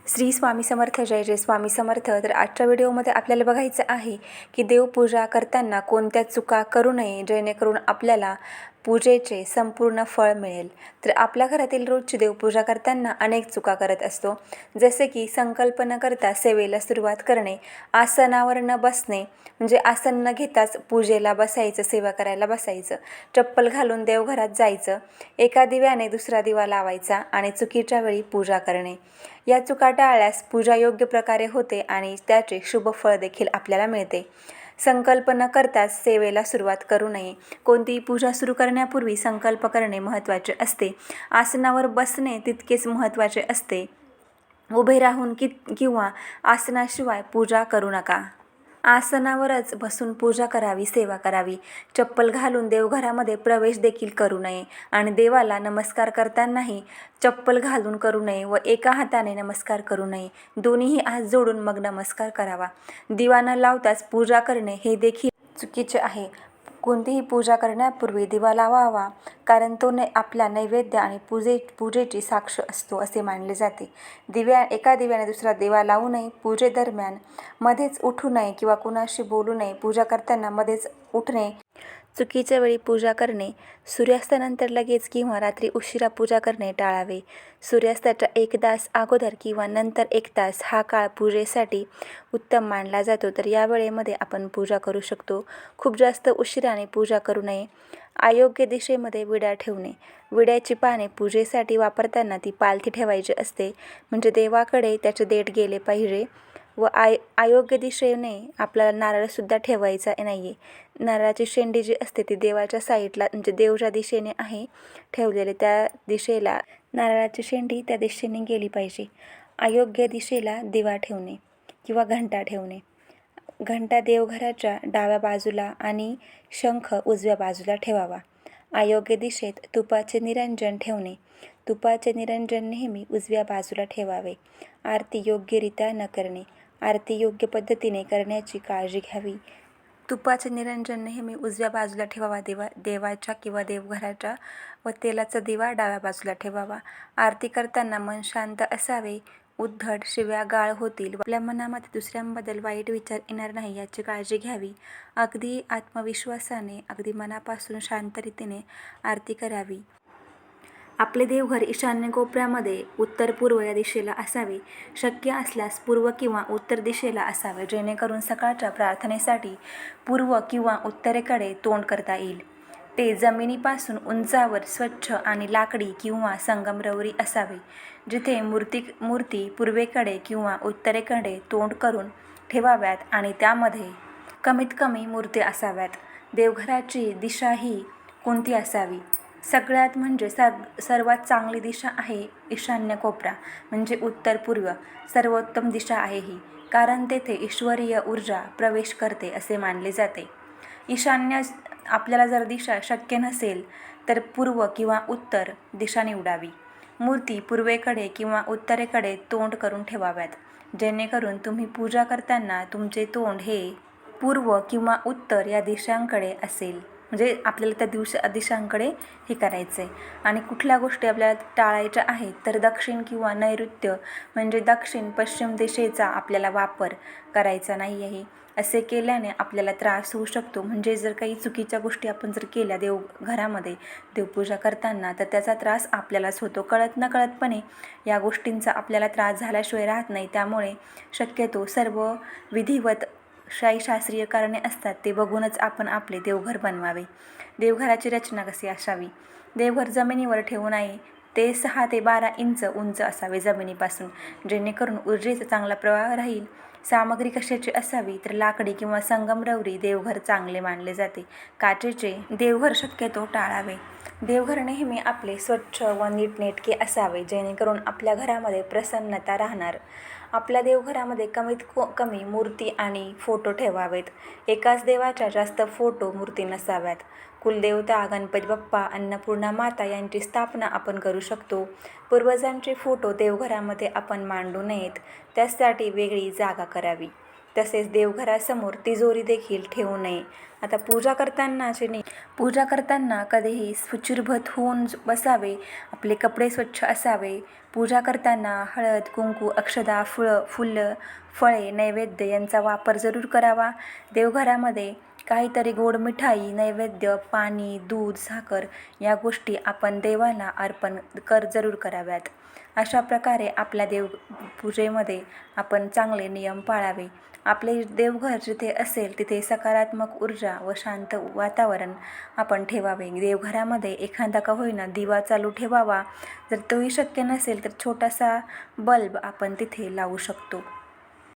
श्री स्वामी समर्थ. जय जय स्वामी समर्थ. तर आजच्या व्हिडिओमध्ये आपल्याला बघायचं आहे की देवपूजा करताना कोणत्या चुका करू नये जेणेकरून आपल्याला पूजेचे संपूर्ण फळ मिळेल. तर आपल्या घरातील रोजची देवपूजा करताना अनेक चुका करत असतो, जसे की संकल्प न करता सेवेला सुरुवात करणे, आसनावर न बसणे म्हणजे आसन न घेताच पूजेला बसायचं, सेवा करायला बसायचं, चप्पल घालून देवघरात जायचं, एका दिव्याने दुसरा दिवा लावायचा आणि चुकीच्या वेळी पूजा करणे. या चुका टाळल्यास पूजा योग्य प्रकारे होते आणि त्याचे शुभ फळ देखील आपल्याला मिळते. संकल्प न करताच सेवेला सुरुवात करू नये. कोणतीही पूजा सुरू करण्यापूर्वी संकल्प करणे महत्त्वाचे असते. आसनावर बसणे तितकेच महत्त्वाचे असते. उभे राहून किंवा आसनाशिवाय पूजा करू नका. आसनावरच बसून पूजा करावी, सेवा करावी. चप्पल घालून देवघरामध्ये प्रवेश देखील करू नये आणि देवाला नमस्कार करतानाही चप्पल घालून करू नये व एका हाताने नमस्कार करू नये. दोन्हीही हात जोडून मग नमस्कार करावा. दिवा न लावताच पूजा करणे हे देखील चुकीचे आहे. कोणतीही पूजा करण्यापूर्वी दिवा लावावा, कारण तो आपला नैवेद्य आणि पूजेची साक्ष असतो असे मानले जाते. एका दिव्याने दुसरा दिवा लावू नये. पूजेदरम्यान मध्येच उठू नये किंवा कुणाशी बोलू नये. पूजा करताना मध्येच उठणे, चुकीच्या वेळी पूजा करणे, सूर्यास्तानंतर लगेच किंवा रात्री उशिरा पूजा करणे टाळावे. सूर्यास्ताच्या 1 तास अगोदर किंवा नंतर 1 तास हा काळ पूजेसाठी उत्तम मानला जातो, तर या वेळेमध्ये आपण पूजा करू शकतो. खूप जास्त उशिराने पूजा करू नये. अयोग्य दिशेमध्ये विडा ठेवणे. विड्याची पाने पूजेसाठी वापरताना ती पालथी ठेवायची असते, म्हणजे देवाकडे त्याचे देठ गेले पाहिजे. व अयोग्य दिशेने आपल्याला नारळसुद्धा ठेवायचा नाही आहे. नारळाची शेंडी जी असते ती देवाच्या साईडला, म्हणजे देव ज्या दिशेने आहे ठेवलेले त्या दिशेला नारळाची शेंडी त्या दिशेने गेली पाहिजे. अयोग्य दिशेला दिवा ठेवणे किंवा घंटा ठेवणे. घंटा देवघराच्या डाव्या बाजूला आणि शंख उजव्या बाजूला ठेवावा. अयोग्य दिशेत तुपाचे निरंजन ठेवणे. तुपाचे निरंजन नेहमी उजव्या बाजूला ठेवावे. आरती योग्यरित्या न करणे. आरती योग्य पद्धतीने करण्याची काळजी घ्यावी. तुपाचे निरंजन नेहमी उजव्या बाजूला ठेवावा देवाच्या किंवा देवघराच्या, व तेलाचा दिवा डाव्या बाजूला ठेवावा. आरती करताना मन शांत असावे. उद्धट शिव्या गाळ होतील. आपल्या मनामध्ये दुसऱ्यांबद्दल वाईट विचार येणार नाही याची काळजी घ्यावी. अगदी आत्मविश्वासाने, अगदी मनापासून शांत रीतीने आरती करावी. आपले देवघर ईशान्य कोपऱ्यामध्ये उत्तर पूर्व या दिशेला असावे. शक्य असल्यास पूर्व किंवा उत्तर दिशेला असावे, जेणेकरून सकाळच्या प्रार्थनेसाठी पूर्व किंवा उत्तरेकडे तोंड करता येईल. ते जमिनीपासून उंचावर स्वच्छ आणि लाकडी किंवा संगमरवरी असावे. जिथे मूर्ती पूर्वेकडे किंवा उत्तरेकडे तोंड करून ठेवाव्यात आणि त्यामध्ये कमीत कमी मूर्ती असाव्यात. देवघराची दिशा ही कोणती असावी? सगळ्यात म्हणजे सर्वात चांगली दिशा आहे ईशान्य कोपरा, म्हणजे उत्तर पूर्व. सर्वोत्तम दिशा आहे ही, कारण तेथे ईश्वरीय ऊर्जा प्रवेश करते असे मानले जाते. ईशान्य आपल्याला जर दिशा शक्य नसेल तर पूर्व किंवा उत्तर दिशा निवडावी. मूर्ती पूर्वेकडे किंवा उत्तरेकडे तोंड करून ठेवाव्यात, जेणेकरून तुम्ही पूजा करताना तुमचे तोंड हे पूर्व किंवा उत्तर या दिशांकडे असेल, म्हणजे आपल्याला त्या दिशांकडे हे करायचं आहे. आणि कुठल्या गोष्टी आपल्याला टाळायच्या आहेत तर दक्षिण किंवा नैऋत्य, म्हणजे दक्षिण पश्चिम दिशेचा आपल्याला वापर करायचा नाही आहे. असे केल्याने आपल्याला त्रास होऊ शकतो. म्हणजे जर काही चुकीच्या गोष्टी आपण जर केल्या देवघरामध्ये देवपूजा करताना, तर त्याचा त्रास आपल्यालाच होतो. कळत नकळतपणे या गोष्टींचा आपल्याला त्रास झाल्याशिवाय राहत नाही. त्यामुळे शक्यतो सर्व विधिवत शास्त्रीय कारणे असतात ते बघूनच आपण आपले देवघर बनवावे. देवघराची रचना कशी असावी? देवघर जमिनीवर ठेवू नये. ते 6 ते 12 इंच उंच असावे जमिनीपासून, जेणेकरून ऊर्जेचा चांगला प्रवाह राहील. सामग्री कशाची असावी तर लाकडी किंवा संगमरवरी देवघर चांगले मानले जाते. काचेचे देवघर शक्यतो टाळावे. देवघर नेहमी आपले स्वच्छ व नीटनेटके असावे, जेणेकरून आपल्या घरामध्ये प्रसन्नता राहणार. आपल्या देवघरामध्ये कमीत कमी मूर्ती आणि फोटो ठेवावेत. एकाच देवाच्या जास्त फोटो मूर्ती नसाव्यात. कुलदेवता गणपती बाप्पा, अन्नपूर्णा माता यांची स्थापना आपण करू शकतो. पूर्वजांचे फोटो देवघरामध्ये आपण मांडू नयेत, त्यासाठी वेगळी जागा करावी. तसेच देवघरासमोर तिजोरी देखील ठेवू नये. आता पूजा करताना कधीही शुचिर्भूत होऊन बसावे. आपले कपडे स्वच्छ असावे. पूजा करताना हळद, कुंकू, अक्षदा, फुलं, फळे, नैवेद्य यांचा वापर जरूर करावा. देवघरामध्ये काहीतरी गोड मिठाई, नैवेद्य, पाणी, दूध, साखर या गोष्टी आपण देवाला अर्पण जरूर कराव्यात. अशा प्रकारे आपल्या पूजेमध्ये आपण चांगले नियम पाळावे. आपले देवघर जिथे असेल तिथे सकारात्मक ऊर्जा व शांत वातावरण आपण ठेवावे. देवघरामध्ये एखादा का होईना दिवा चालू ठेवावा. जर तोही शक्य नसेल तर छोटासा बल्ब आपण तिथे लावू शकतो.